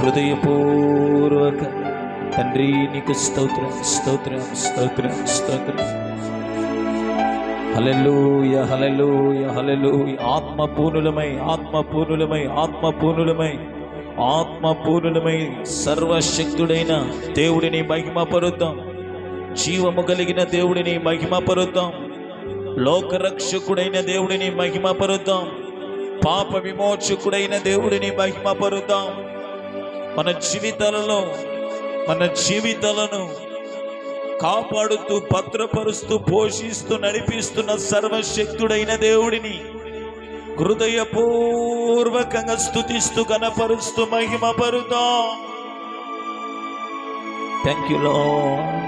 హృదయపూర్వక తండ్రి నీకు స్తోత్రం స్తోత్రం స్తోత్రం స్తోత్రం. హల్లెలూయ హల్లెలూయ హల్లెలూయ. ఆత్మపూర్ణులమై ఆత్మపూర్ణులమై ఆత్మపూర్ణులమై ఆత్మపూర్ణులమై సర్వశక్తుడైన దేవుడిని మహిమపరుద్దాం. జీవము కలిగిన దేవుడిని మహిమపరుద్దాం. లోకరక్షకుడైన దేవుడిని మహిమపరుద్దాం. పాప విమోచకుడైన దేవుడిని మహిమపరుద్దాం. మన జీవితాలను కాపాడుతూ భద్రపరుస్తూ పోషిస్తూ నడిపిస్తున్న సర్వశక్తుడైన దేవుడిని హృదయపూర్వకంగా స్తుతిస్తూ కనపరుస్తూ మహిమపరుద్దాం. Thank you Lord.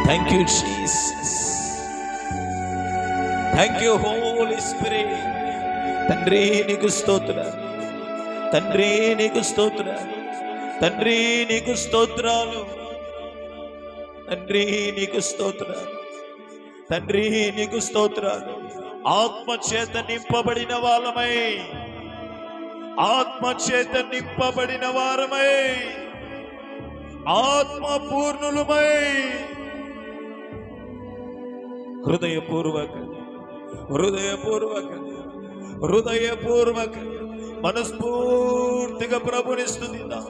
Thank you Jesus. Thank you Holy Spirit. తండ్రి నీకు స్తోత్రాలు, తండ్రి నీకు స్తోత్రాలు, తండ్రి నీకు స్తోత్రాలు, తండ్రి నీకు స్తోత్రాలు, తండ్రి నీకు స్తోత్రాలు. ఆత్మచేత నింపబడిన వాళ్ళమై, ఆత్మచేత నింపబడిన వారమై, ఆత్మపూర్ణులమై హృదయపూర్వక హృదయపూర్వక హృదయపూర్వక మనస్ఫూర్తిగా ప్రభుని స్తుతిద్దాం.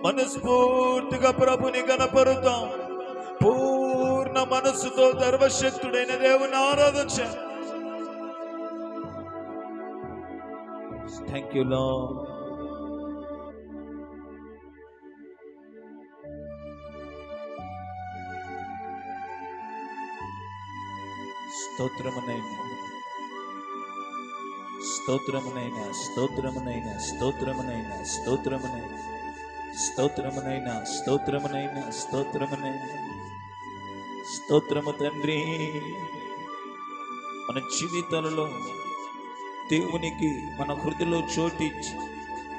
మనస్ఫూర్తిగా ప్రభుని గణపరుద్దాం. పూర్ణ మనస్సుతో సర్వశక్తుడైన దేవుని ఆరాధించాం. Thank you Lord. స్తోత్రమునైనా స్తోత్రమునైనా స్తోత్రమునైనా స్తోత్రమునైనా స్తోత్రమునైనా స్తోత్రమునైనా స్తోత్రమునైనా స్తోత్రమునైనా స్తోత్రము తండ్రి. మన జీవితాలలో దేవునికి మన హృదయలో చోటిచ్చి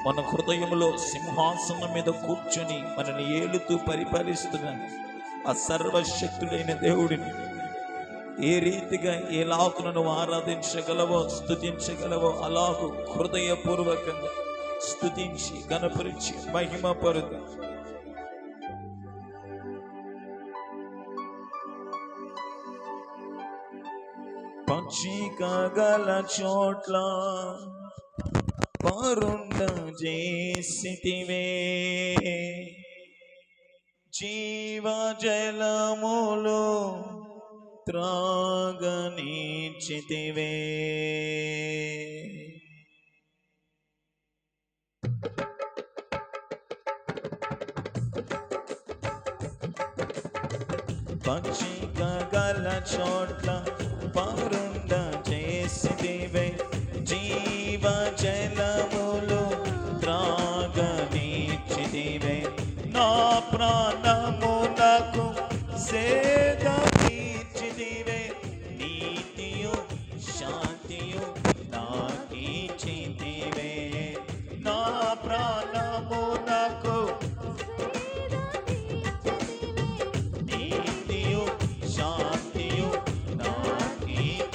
మన హృదయంలో సింహాసనం మీద కూర్చొని మనని ఏలుతూ పరిపాలిస్తున్న ఆ సర్వశక్తుడైన దేవుడిని ఏ రీతిగా ఎలాగున నువ్వు ఆరాధించగలవో స్తుతించగలవో అలాగూ హృదయపూర్వకంగా స్తుతించి గణపరిచి మహిమపరుద్దాం. పచ్చిక గల చోట్ల పరుండ చేసితివే, జీవ జలములు త్రాగనీచితివే. పచ్చిక గల చోట్ల పరుండ చేసితివే, జీవ జలములు త్రాగనీచితివే. నా ప్రాణమునకు సేద తీర్చితివే, నీతియు శాంతియు నాకిచ్చితివే. నా ప్రాణమునకు నీతియు శాంతియు నాకిచ్చితివే.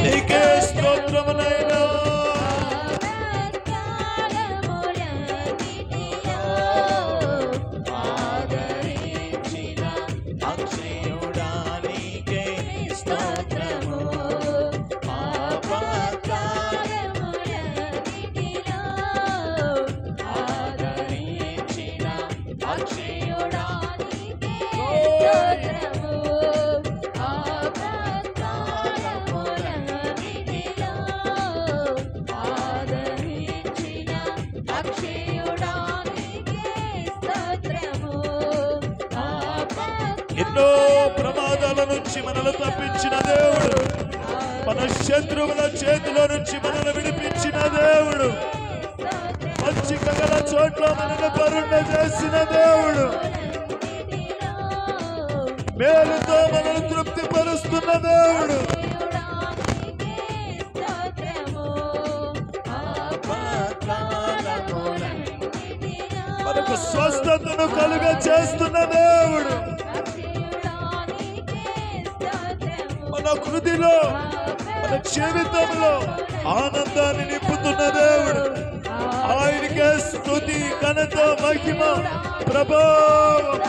నీకే స్తోత్రమునైనా ఆదరించిన అక్షయుడా నీకే స్తోత్రము ఆదరించిన అక్షయుడా ఎన్నో ప్రమాదాల నుంచి మనల్ని తప్పించిన దేవుడు, మన శత్రువుల చేతిలో నుంచి మనల్ని విడిపించిన దేవుడు, మంచి కగల చోట్ల మనల్ని పరుండ చేసిన దేవుడు, మేలుతో మనల్ని తృప్తిపరుస్తున్న దేవుడు, మనకు స్వస్థతను కలుగ చేస్తున్న దేవుడు, మన హృదిలో మన జీవితంలో ఆనందాన్ని నింపుతున్న దేవుడు. ఆయనకే స్తుతి ఘనత మహిమ ప్రభావం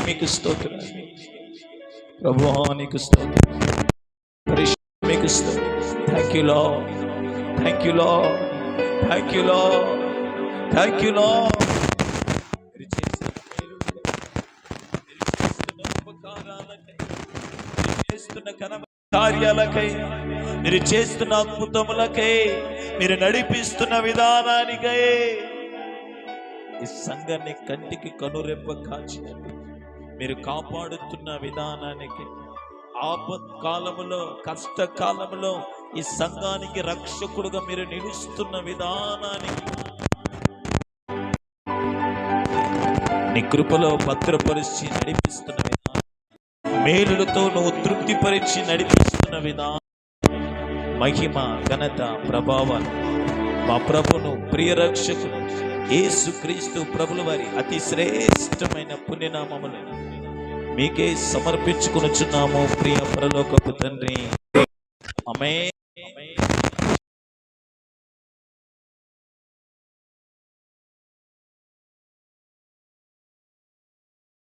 మీకు స్తోత్రం ప్రభువానికి స్తోత్రం మీకు స్తోత్రం. Thank you Lord, thank you Lord, thank you Lord, thank you lord. మీరు చేసిన మేలులకై, మీరు చేస్తున్న ఉపకారాలకై, మీరు చేస్తున్న ఘన కార్యాలకై, మీరు చేస్తున్న అద్భుతములకై, మీరు నడిపిస్తున్న విధానానికై, ఈ సంఘాన్ని కంటికి కనురెప్ప కాచినట్టు మీరు కాపాడుతున్న విధానానికి, ఆపత్కాలములో కష్టకాలములో ఈ సంఘానికి రక్షకుడుగా మీరు నిలుస్తున్న విధానానికి నీ కృపలో భద్రపరిచి నడిపిస్తున్న విధానం, మేలులతో నువ్వు తృప్తిపరిచి నడిపిస్తున్న విధానం, మహిమ ఘనత ప్రభావాలు మా ప్రభును ప్రియ రక్షకుడు యేసుక్రీస్తు ప్రభుల వారి అతి శ్రేష్టమైన పుణ్యనామములు మీకే సమర్పించుకొనుచున్నాము ప్రియ పరలోకపు తండ్రి. ఆమేన్.